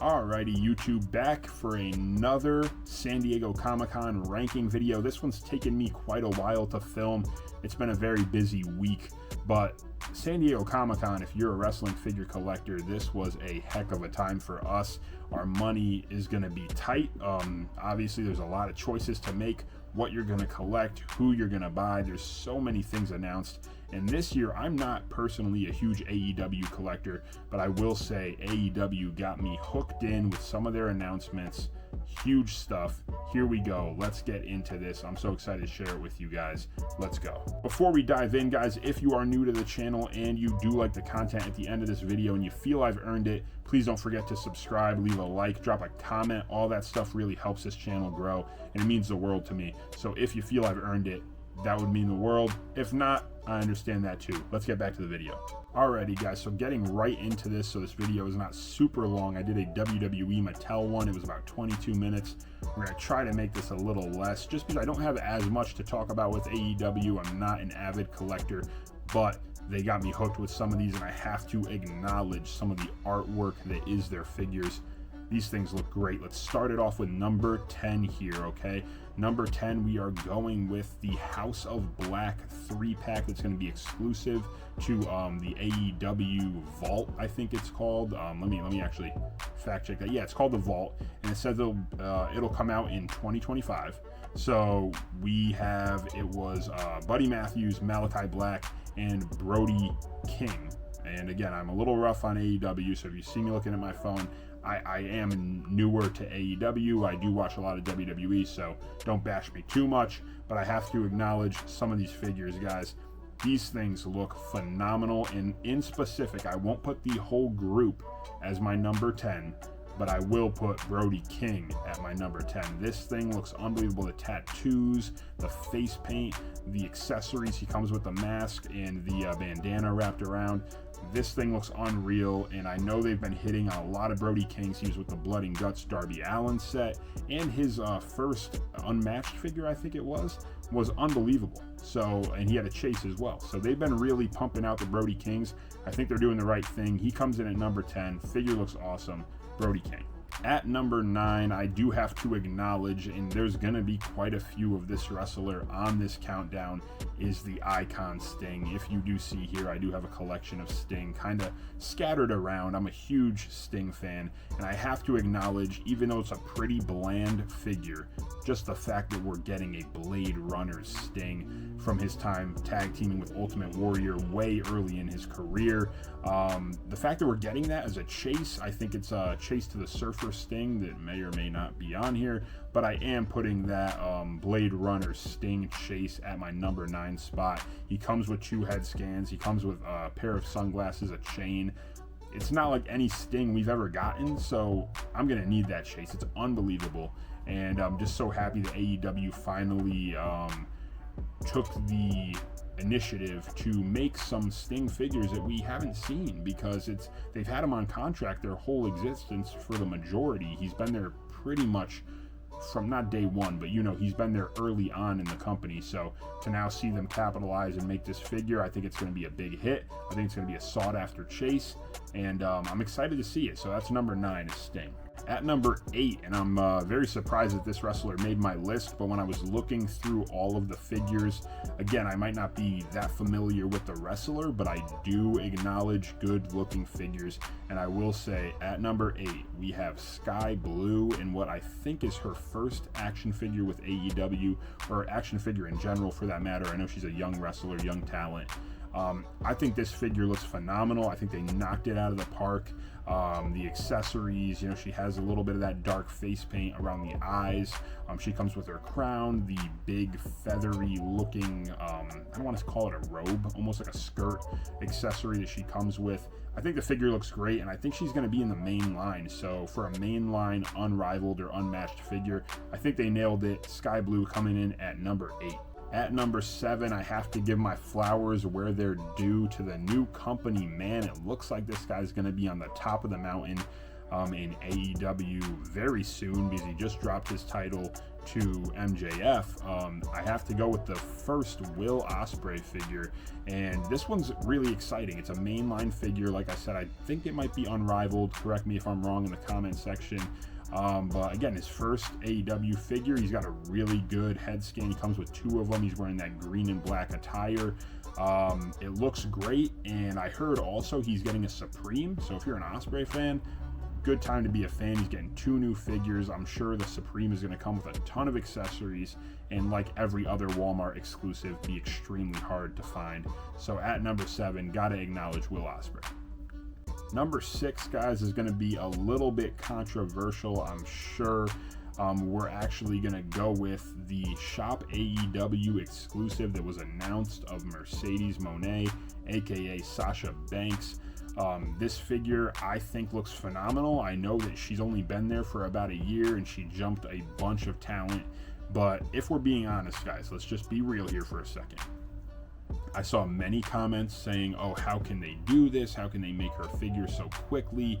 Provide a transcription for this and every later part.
Alrighty, YouTube, back for another San Diego Comic-Con ranking video. This one's taken me quite a while to film. It's been a very busy week, but San Diego Comic-Con, if you're a wrestling figure collector, this was a heck of a time for us. Our money is going to be tight. Obviously, there's a lot of choices to make, what you're going to collect, who you're going to buy. There's so many things announced. And this year, I'm not personally a huge AEW collector, but I will say AEW got me hooked in with some of their announcements. Huge stuff. Here we go. Let's get into this. I'm so excited to share it with you guys. Let's go. Before we dive in, guys, if you are new to the channel and you do like the content at the end of this video and you feel I've earned it, please don't forget to subscribe, leave a like, drop a comment. All that stuff really helps this channel grow, and it means the world to me. So if you feel I've earned it, that would mean the world. If not, I understand that too. Let's get back to the video. Alrighty, guys, so getting right into this, so this video is not super long. I did a WWE Mattel one. It was about 22 minutes. We're going to try to make this a little less, just because I don't have as much to talk about with AEW. I'm not an avid collector, but they got me hooked with some of these, and I have to acknowledge some of the artwork that is their figures. These things look great. Let's start it off with number 10 here, okay? Number 10, we are going with the House of Black 3-pack that's going to be exclusive to the AEW Vault, I think it's called. Let me actually fact check that. Yeah, it's called the Vault, and it says it'll come out in 2025. So we have, it was Buddy Matthews, Malachi Black, and Brody King. And again, I'm a little rough on AEW, so if you see me looking at my phone, I am newer to AEW. I do watch a lot of WWE, so don't bash me too much, but I have to acknowledge some of these figures, guys. These things look phenomenal, and in specific, I won't put the whole group as my number 10, but I will put Brody King at my number 10. This thing looks unbelievable. The tattoos, the face paint, the accessories. He comes with the mask and the bandana wrapped around. This thing looks unreal, and I know they've been hitting on a lot of Brody Kings. He was with the Blood and Guts Darby Allin set, and his first unmatched figure, I think it was unbelievable. So, and he had a chase as well. So they've been really pumping out the Brody Kings. I think they're doing the right thing. He comes in at number 10. Figure looks awesome. Brody King. At number 9, I do have to acknowledge, and there's going to be quite a few of this wrestler on this countdown, is the Icon Sting. If you do see here, I do have a collection of Sting kind of scattered around. I'm a huge Sting fan, and I have to acknowledge, even though it's a pretty bland figure, just the fact that we're getting a Blade Runner Sting from his time tag teaming with Ultimate Warrior way early in his career. The fact that we're getting that as a chase, I think it's a chase to the Surfer Sting that may or may not be on here, but I am putting that Blade Runner Sting chase at my number 9 spot. He comes with 2 head scans. He comes with a pair of sunglasses, a chain. It's not like any Sting we've ever gotten, so I'm going to need that chase. It's unbelievable, and I'm just so happy that AEW finally took the initiative to make some Sting figures that we haven't seen, because they've had him on contract their whole existence for the majority. He's been there pretty much from not day one, but you know, he's been there early on in the company. So to now see them capitalize and make this figure, I think it's going to be a big hit. I think it's going to be a sought after chase, and I'm excited to see it. So that's number 9 is Sting. At number 8, and I'm very surprised that this wrestler made my list, but when I was looking through all of the figures, again, I might not be that familiar with the wrestler, but I do acknowledge good looking figures. And I will say, at number 8, we have Sky Blue in what I think is her first action figure with AEW, or action figure in general for that matter. I know she's a young wrestler, young talent. I think this figure looks phenomenal. I think they knocked it out of the park. The accessories, you know, she has a little bit of that dark face paint around the eyes. She comes with her crown, the big feathery looking, I don't want to call it a robe, almost like a skirt accessory that she comes with. I think the figure looks great, and I think she's going to be in the main line. So for a main line unrivaled or unmatched figure, I think they nailed it. Sky Blue coming in at number 8. At number 7, I have to give my flowers where they're due to the new company man. It looks like this guy's going to be on the top of the mountain. in AEW very soon, because he just dropped his title to MJF. I have to go with the first Will Ospreay figure, and this one's really exciting. It's a mainline figure. Like I said, I think it might be unrivaled. Correct me if I'm wrong in the comment section. But again, his first AEW figure. He's got a really good head scan. He comes with 2 of them. He's wearing that green and black attire. It looks great, and I heard also he's getting a Supreme. So if you're an Ospreay fan, good time to be a fan. He's getting 2 new figures. I'm sure the Supreme is going to come with a ton of accessories, and like every other Walmart exclusive, be extremely hard to find. So at number 7, gotta acknowledge Will Ospreay. Number 6, guys, is going to be a little bit controversial, I'm sure. We're actually going to go with the Shop AEW exclusive that was announced of Mercedes Moné, aka Sasha Banks. This figure, I think, looks phenomenal. I know that she's only been there for about a year and she jumped a bunch of talent. But if we're being honest, guys, let's just be real here for a second. I saw many comments saying, oh, how can they do this? How can they make her figure so quickly?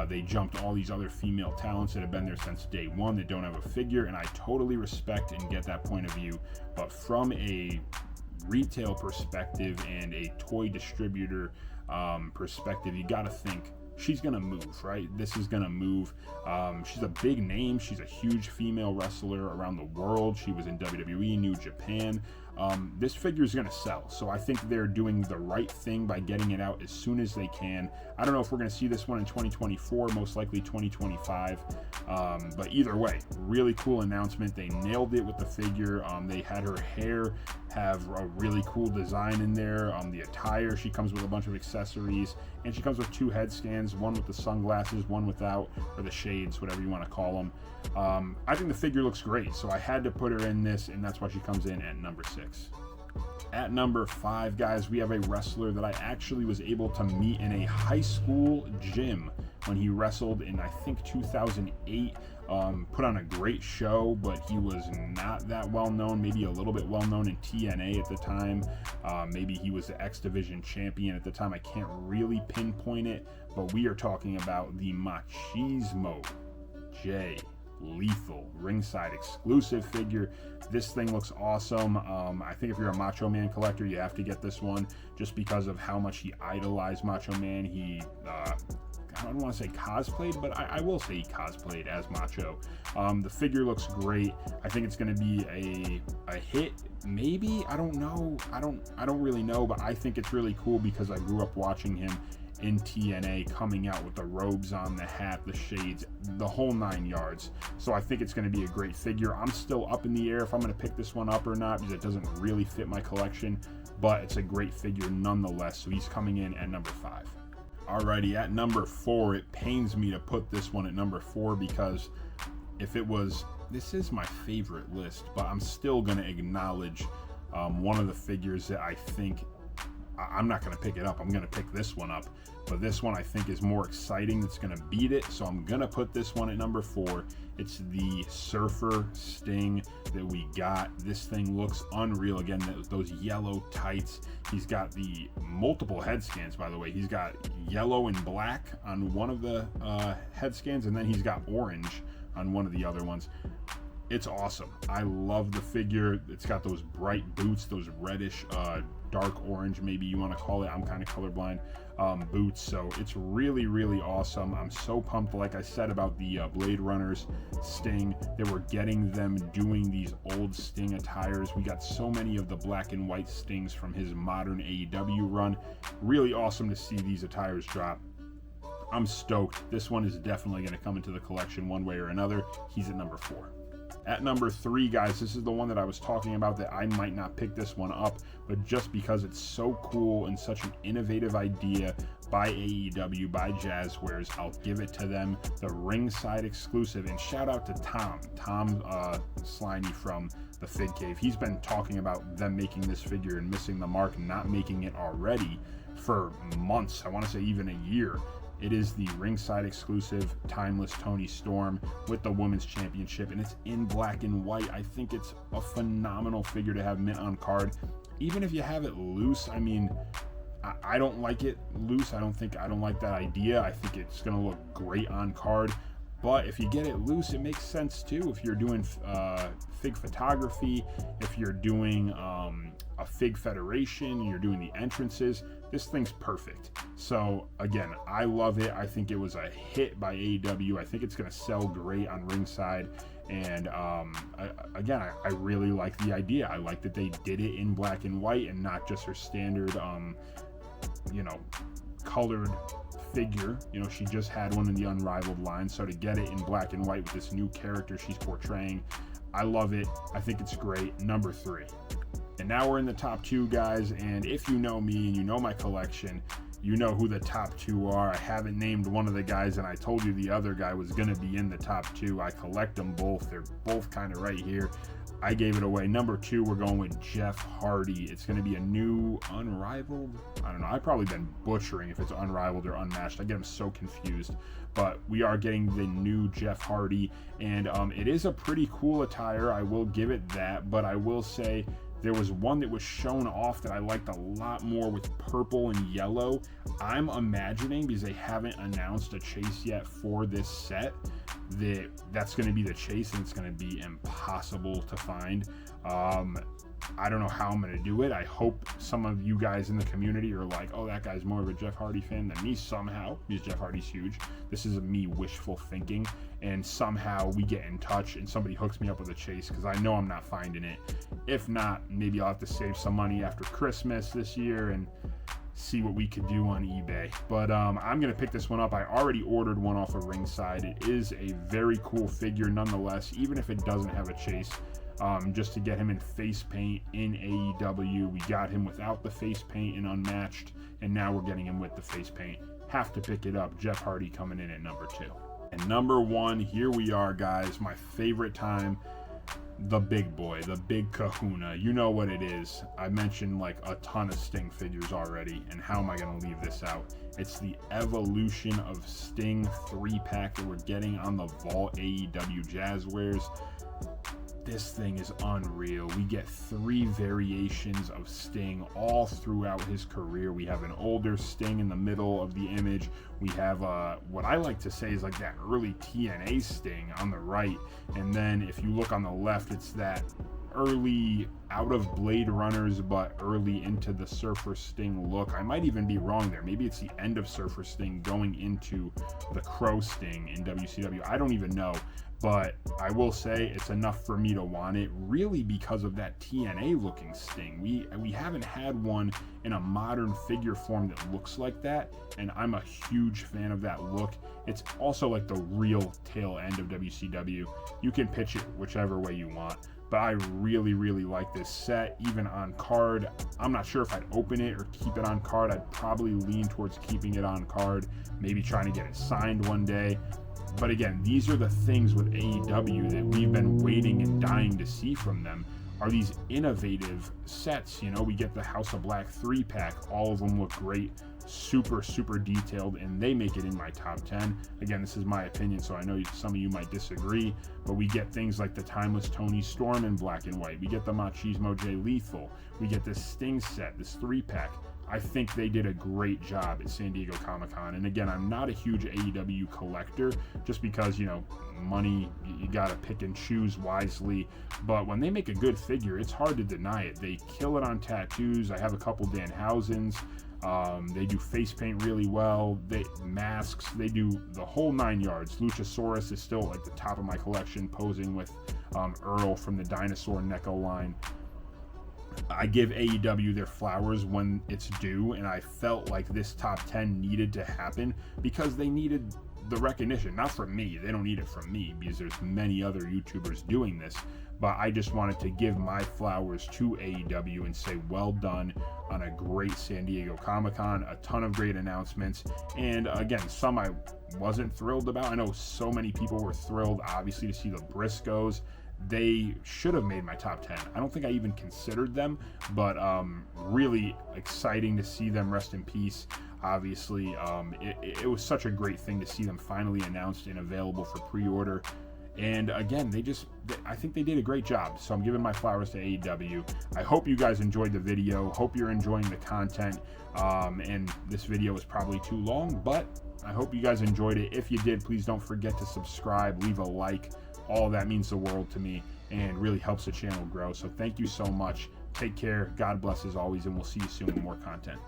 They jumped all these other female talents that have been there since day one that don't have a figure, and I totally respect and get that point of view. But from a retail perspective and a toy distributor perspective, you got to think she's gonna move, right? This is gonna move. She's a big name. She's a huge female wrestler around the world. She was in WWE, New Japan. This figure is gonna sell, so I think they're doing the right thing by getting it out as soon as they can. I don't know if we're gonna see this one in 2024, most likely 2025, but either way, really cool announcement. They nailed it with the figure. They had her hair have a really cool design in there. The attire, she comes with a bunch of accessories, and she comes with 2 head scans, one with the sunglasses, one without, or the shades, whatever you want to call them. I think the figure looks great, so I had to put her in this, and that's why she comes in at number 6. At number 5, guys, we have a wrestler that I actually was able to meet in a high school gym when he wrestled in, I think, 2008. Put on a great show, but he was not that well known, maybe a little bit well known in TNA at the time. Maybe he was the X Division champion at the time. I can't really pinpoint it, but we are talking about the Machismo Jay Lethal ringside exclusive figure. This thing looks awesome. I think if you're a Macho Man collector, you have to get this one just because of how much he idolized Macho Man. He I don't want to say cosplayed, but I will say he cosplayed as Macho. The figure looks great. I think it's going to be a hit, maybe. I don't know. I don't really know, but I think it's really cool because I grew up watching him in TNA, coming out with the robes on, the hat, the shades, the whole 9 yards. So I think it's going to be a great figure. I'm still up in the air if I'm going to pick this one up or not, because it doesn't really fit my collection, but it's a great figure nonetheless. So he's coming in at number 5. Alrighty, at number 4, it pains me to put this one at number 4 because if it was, this is my favorite list, but I'm still going to acknowledge one of the figures that I think, I'm not going to pick it up, I'm going to pick this one up, but this one I think is more exciting, it's going to beat it, so I'm going to put this one at number 4. It's the Surfer Sting that we got. This thing looks unreal. Again, those yellow tights. He's got the multiple head scans, by the way. He's got yellow and black on one of the head scans, and then he's got orange on one of the other ones. It's awesome. I love the figure. It's got those bright boots, those reddish, dark orange, maybe you want to call it. I'm kind of colorblind. Boots. So it's really, really awesome. I'm so pumped, like I said, about the Blade Runners Sting, that we're getting them doing these old Sting attires. We got so many of the black and white Stings from his modern AEW run. Really awesome to see these attires drop. I'm stoked. This one is definitely going to come into the collection one way or another. He's at number 4. At number 3, guys, this is the one that I was talking about that I might not pick this one up, but just because it's so cool and such an innovative idea by AEW, by Jazwares, I'll give it to them. The ringside exclusive, and shout out to Tom Sliney from the Fig Cave. He's been talking about them making this figure and missing the mark, not making it already for months. I want to say even a year. It is the ringside exclusive Timeless Toni Storm with the Women's Championship, and it's in black and white. I think it's a phenomenal figure to have mint on card. Even if you have it loose, I mean, I don't like it loose. I don't like that idea. I think it's going to look great on card. But if you get it loose, it makes sense too. If you're doing Fig photography, if you're doing a Fig Federation, you're doing the entrances, this thing's perfect. So again, I love it. I think it was a hit by AEW. I think it's going to sell great on ringside. And again, I really like the idea. I like that they did it in black and white and not just her standard, you know, colored figure. You know, she just had one in the Unrivaled line, so to get it in black and white with this new character she's portraying, I love it. I think it's great. Number 3. And now we're in the top 2, guys, and if you know me and you know my collection, you know who the top 2 are. I haven't named one of the guys, and I told you the other guy was going to be in the top 2. I collect them both. They're both kind of right here. I gave it away. Number 2, we're going with Jeff Hardy. It's going to be a new Unrivaled. I don't know. I've probably been butchering if it's Unrivaled or Unmatched. I get them so confused. But we are getting the new Jeff Hardy, and it is a pretty cool attire. I will give it that, but I will say there was one that was shown off that I liked a lot more with purple and yellow. I'm imagining, because they haven't announced a chase yet for this set, that's going to be the chase, and it's going to be impossible to find. I don't know how I'm going to do it. I hope some of you guys in the community are like, oh, that guy's more of a Jeff Hardy fan than me somehow, because Jeff Hardy's huge. This is me wishful thinking, and somehow we get in touch and somebody hooks me up with a chase, because I know I'm not finding it. If not, maybe I'll have to save some money after Christmas this year and see what we could do on eBay. But I'm going to pick this one up. I already ordered one off of Ringside. It is a very cool figure nonetheless, even if it doesn't have a chase. Just to get him in face paint in AEW. We got him without the face paint in Unmatched, and now we're getting him with the face paint. Have to pick it up. Jeff Hardy coming in at number 2. And number 1, here we are, guys. My favorite time, the big boy, the big kahuna. You know what it is. I mentioned like a ton of Sting figures already, and how am I going to leave this out? It's the Evolution of Sting 3-pack that we're getting on the Vault AEW Jazwares. This thing is unreal. We get 3 variations of Sting all throughout his career. We have an older Sting in the middle of the image. We have what I like to say is like that early TNA Sting on the right. And then if you look on the left, it's that early out of Blade Runners, but early into the Surfer Sting look. I might even be wrong there. Maybe it's the end of Surfer Sting going into the Crow Sting in WCW. I don't even know. But I will say it's enough for me to want it, really because of that TNA looking Sting. We haven't had one in a modern figure form that looks like that, and I'm a huge fan of that look. It's also like the real tail end of WCW. You can pitch it whichever way you want, but I really, really like this set, even on card. I'm not sure if I'd open it or keep it on card. I'd probably lean towards keeping it on card, maybe trying to get it signed one day. But again, these are the things with AEW that we've been waiting and dying to see from them, are these innovative sets. You know, we get the House of Black 3-pack. All of them look great, super, super detailed, and they make it in my top 10. Again, this is my opinion, so I know some of you might disagree, but we get things like the Timeless Tony Storm in black and white. We get the Machismo Jay Lethal. We get this Sting set, this 3-pack. I think they did a great job at San Diego Comic-Con. And again, I'm not a huge AEW collector, just because, you know, money, you got to pick and choose wisely. But when they make a good figure, it's hard to deny it. They kill it on tattoos. I have a couple Danhausen's. They do face paint really well. Masks, they do the whole 9 yards. Luchasaurus is still at the top of my collection, posing with Earl from the Dinosaur Neko line. I give AEW their flowers when it's due, and I felt like this top 10 needed to happen because they needed the recognition. Not from me. They don't need it from me because there's many other YouTubers doing this, but I just wanted to give my flowers to AEW and say well done on a great San Diego Comic-Con, a ton of great announcements, and again, some I wasn't thrilled about. I know so many people were thrilled, obviously, to see the Briscoes. They should have made my top 10. I don't think I even considered them, but really exciting to see them rest in peace. Obviously, it was such a great thing to see them finally announced and available for pre-order. And again, I think they did a great job. So I'm giving my flowers to AEW. I hope you guys enjoyed the video. Hope you're enjoying the content. And this video was probably too long, but I hope you guys enjoyed it. If you did, please don't forget to subscribe, leave a like. All that means the world to me and really helps the channel grow. So thank you so much. Take care. God bless as always, and we'll see you soon with more content.